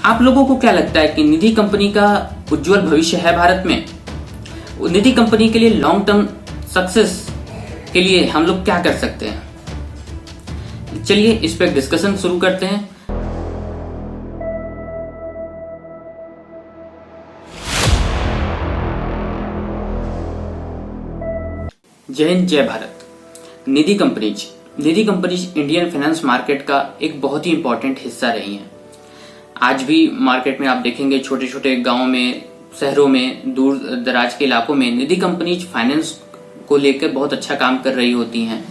आप लोगों को क्या लगता है कि निधि कंपनी का उज्जवल भविष्य है भारत में? निधि कंपनी के लिए लॉन्ग टर्म सक्सेस के लिए हम लोग क्या कर सकते हैं? चलिए इस पर डिस्कशन शुरू करते हैं। जय हिंद, जय भारत। निधि कंपनीज इंडियन फाइनेंस मार्केट का एक बहुत ही इंपॉर्टेंट हिस्सा रही हैं। आज भी मार्केट में आप देखेंगे छोटे छोटे गांवों में, शहरों में, दूर दराज के इलाकों में निधि कंपनीज फाइनेंस को लेकर बहुत अच्छा काम कर रही होती हैं।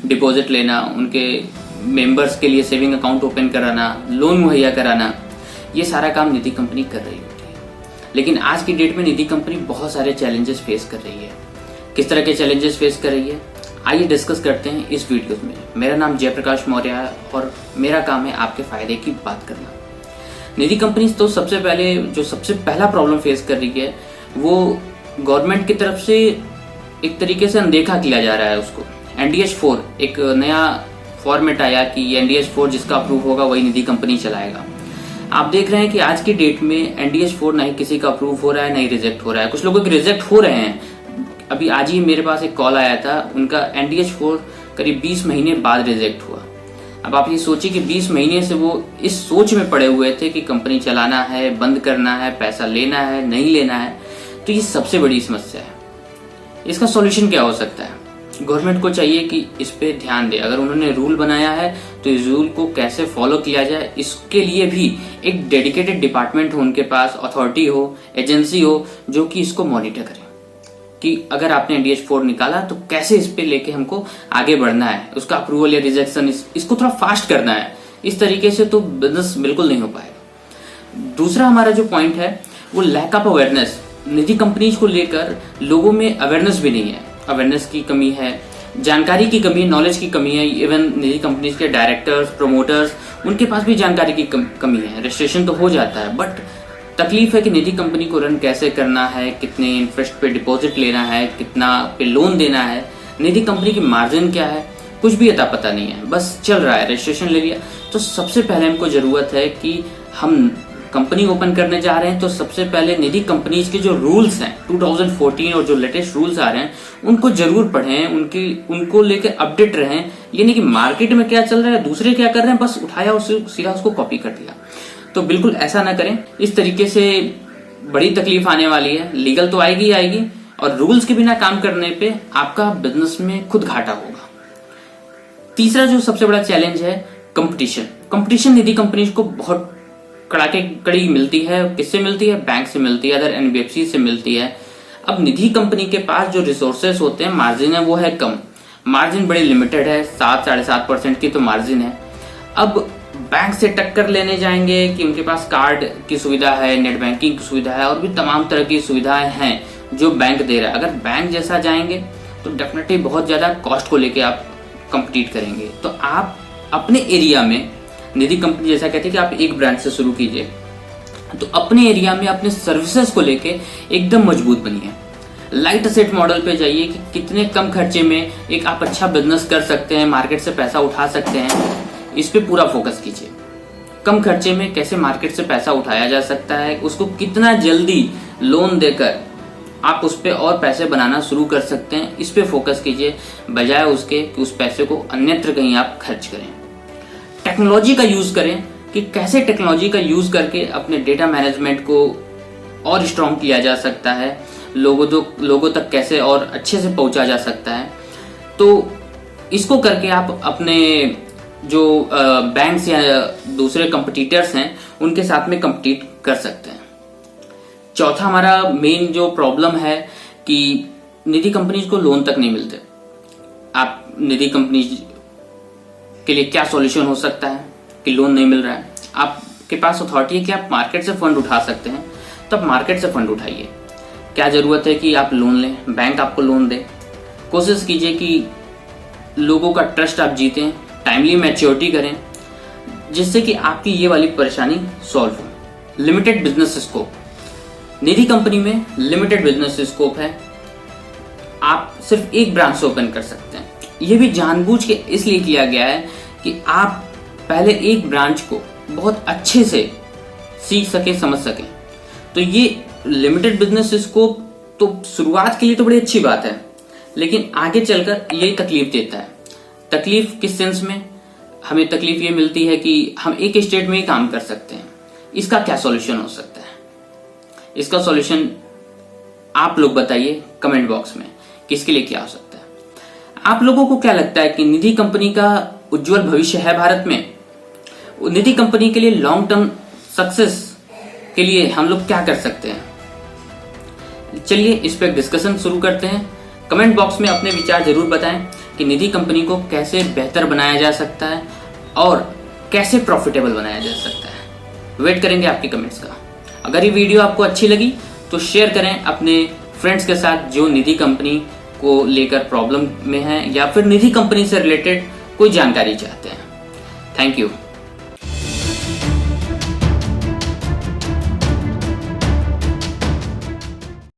डिपॉजिट लेना, उनके मेंबर्स के लिए सेविंग अकाउंट ओपन कराना, लोन मुहैया कराना, ये सारा काम निधि कंपनी कर रही होती है। लेकिन आज की डेट में निधि कंपनी बहुत सारे चैलेंजेस फेस कर रही है। किस तरह के चैलेंजेस फेस कर रही है, आइए डिस्कस करते हैं इस वीडियो में। मेरा नाम जयप्रकाश मौर्य है और मेरा काम है आपके फायदे की बात करना। निधि कंपनी तो सबसे पहला प्रॉब्लम फेस कर रही है, वो गवर्नमेंट की तरफ से एक तरीके से अनदेखा किया जा रहा है उसको। NDS 4 एक नया फॉर्मेट आया कि ये NDS 4 जिसका अप्रूव होगा वही निधि कंपनी चलाएगा। आप देख रहे हैं कि आज की डेट में NDS 4 नहीं किसी का अप्रूव हो रहा है, नहीं रिजेक्ट हो रहा है। कुछ लोगों के रिजेक्ट हो रहे हैं। अभी आज ही मेरे पास एक कॉल आया था, उनका NDS 4 करीब 20 महीने बाद रिजेक्ट हुआ। अब आप ये सोचिए कि 20 महीने से वो इस सोच में पड़े हुए थे कि कंपनी चलाना है, बंद करना है, पैसा लेना है, नहीं लेना है। तो ये सबसे बड़ी समस्या है। इसका सॉल्यूशन क्या हो सकता है? गवर्नमेंट को चाहिए कि इस पे ध्यान दे। अगर उन्होंने रूल बनाया है तो इस रूल को कैसे फॉलो किया जाए, इसके लिए भी एक डेडिकेटेड डिपार्टमेंट हो उनके पास, अथॉरिटी हो, एजेंसी हो जो कि इसको मॉनिटर करे कि अगर आपने NDS 4 निकाला तो कैसे इस पे लेके हमको आगे बढ़ना है, उसका अप्रूवल या रिजेक्शन इसको थोड़ा फास्ट करना है। इस तरीके से तो बिजनेस बिल्कुल नहीं हो पाएगा। दूसरा हमारा जो पॉइंट है वो lack of awareness. Nidhi companies को लेकर लोगों में अवेयरनेस भी नहीं है। अवेयरनेस की कमी है, जानकारी की कमी है, नॉलेज की कमी है। इवन निधि कंपनीज के डायरेक्टर्स, प्रमोटर्स, उनके पास भी जानकारी की कमी है। रजिस्ट्रेशन तो हो जाता है बट तकलीफ है कि निधि कंपनी को रन कैसे करना है, कितने इंटरेस्ट पे डिपॉजिट लेना है, कितना पे लोन देना है, निधि कंपनी की मार्जिन क्या है, कुछ भी अता पता नहीं है। बस चल रहा है, रजिस्ट्रेशन ले लिया। तो सबसे पहले हमको जरूरत है कि हम कंपनी ओपन करने जा रहे हैं तो सबसे पहले निधि कंपनीज के जो रूल्स हैं 2014 और जो लेटेस्ट रूल्स आ रहे हैं उनको जरूर पढ़ें, उनको लेकर अपडेट रहें। ये नहीं कि मार्केट में क्या चल रहा है, दूसरे क्या कर रहे हैं, बस उठाया उसे सीधा उसको कॉपी कर दिया। तो बिल्कुल ऐसा ना करें। इस तरीके से बड़ी तकलीफ आने वाली है। लीगल तो आएगी और रूल्स के बिना काम करने पे आपका बिजनेस में खुद घाटा होगा। तीसरा जो सबसे बड़ा चैलेंज है, कंपटीशन निधि कंपनीज को बहुत कड़ी मिलती है। किससे मिलती है? बैंक से मिलती है, अदर NBFC से मिलती है। अब निधि कंपनी के पास जो रिसोर्सेस होते हैं, मार्जिन है वो है कम, मार्जिन बड़ी लिमिटेड है, 7-7.5% की तो मार्जिन है। अब बैंक से टक्कर लेने जाएंगे कि उनके पास कार्ड की सुविधा है, नेट बैंकिंग की सुविधा है और भी तमाम तरह की सुविधाएं हैं जो बैंक दे रहा है। अगर बैंक जैसा जाएंगे तो डेफिनेटली बहुत ज्यादा कॉस्ट को लेके आप कम्पीट करेंगे। तो आप अपने एरिया में, निधि कंपनी जैसा कहते हैं कि आप एक ब्रांच से शुरू कीजिए, तो अपने एरिया में अपने सर्विसेज को लेके एकदम मजबूत बनिए। लाइट असेट मॉडल पे जाइए कि कितने कम खर्चे में एक आप अच्छा बिजनेस कर सकते हैं, मार्केट से पैसा उठा सकते हैं, इस पे पूरा फोकस कीजिए। कम खर्चे में कैसे मार्केट से पैसा उठाया जा सकता है, उसको कितना जल्दी लोन देकर आप उस पे और पैसे बनाना शुरू कर सकते हैं, इस पे फोकस कीजिए, बजाय उसके कि उस पैसे को अन्यत्र कहीं आप खर्च करें। टेक्नोलॉजी का यूज करें कि कैसे टेक्नोलॉजी का यूज करके अपने डेटा मैनेजमेंट को और स्ट्रॉन्ग किया जा सकता है, लोगों तक कैसे और अच्छे से पहुंचा जा सकता है। तो इसको करके आप अपने जो बैंक्स या दूसरे कंपटीटर्स हैं उनके साथ में कम्पीट कर सकते हैं। चौथा हमारा मेन जो प्रॉब्लम है कि निधि कंपनीज को लोन तक नहीं मिलते। आप निधि कंपनीज के लिए क्या सॉल्यूशन हो सकता है कि लोन नहीं मिल रहा है? आपके पास अथॉरिटी है कि आप मार्केट से फंड उठा सकते हैं, तब मार्केट से फंड उठाइए। क्या जरूरत है कि आप लोन लें, बैंक आपको लोन दे। कोशिश कीजिए कि लोगों का ट्रस्ट आप जीतें, टाइमली मैच्योरिटी करें, जिससे कि आपकी ये वाली परेशानी सॉल्व हो। लिमिटेड बिजनेस स्कोप, निधि कंपनी में लिमिटेड बिजनेस स्कोप है। आप सिर्फ एक ब्रांच ओपन कर सकते हैं। ये भी जानबूझ के इसलिए किया गया है कि आप पहले एक ब्रांच को बहुत अच्छे से सीख सके, समझ सके। तो ये लिमिटेड बिजनेस स्कोप तो शुरुआत के लिए तो बड़ी अच्छी बात है, लेकिन आगे चलकर यही तकलीफ देता है। तकलीफ किस सेंस में? हमें तकलीफ ये मिलती है कि हम एक स्टेट में ही काम कर सकते हैं। इसका क्या सॉल्यूशन हो सकता है? इसका सॉल्यूशन आप लोग बताइए कमेंट बॉक्स में कि इसके लिए क्या हो सकता है। आप लोगों को क्या लगता है कि निधि कंपनी का उज्जवल भविष्य है भारत में? निधि कंपनी के लिए लॉन्ग टर्म सक्सेस के लिए हम लोग क्या कर सकते हैं? चलिए इस पर डिस्कशन शुरू करते हैं। कमेंट बॉक्स में अपने विचार जरूर बताएं कि निधि कंपनी को कैसे बेहतर बनाया जा सकता है और कैसे प्रॉफिटेबल बनाया जा सकता है। वेट करेंगे आपके कमेंट्स का। अगर ये वीडियो आपको अच्छी लगी तो शेयर करें अपने फ्रेंड्स के साथ जो निधि कंपनी को लेकर प्रॉब्लम में है या फिर निधि कंपनी से रिलेटेड कोई जानकारी चाहते हैं। Thank you.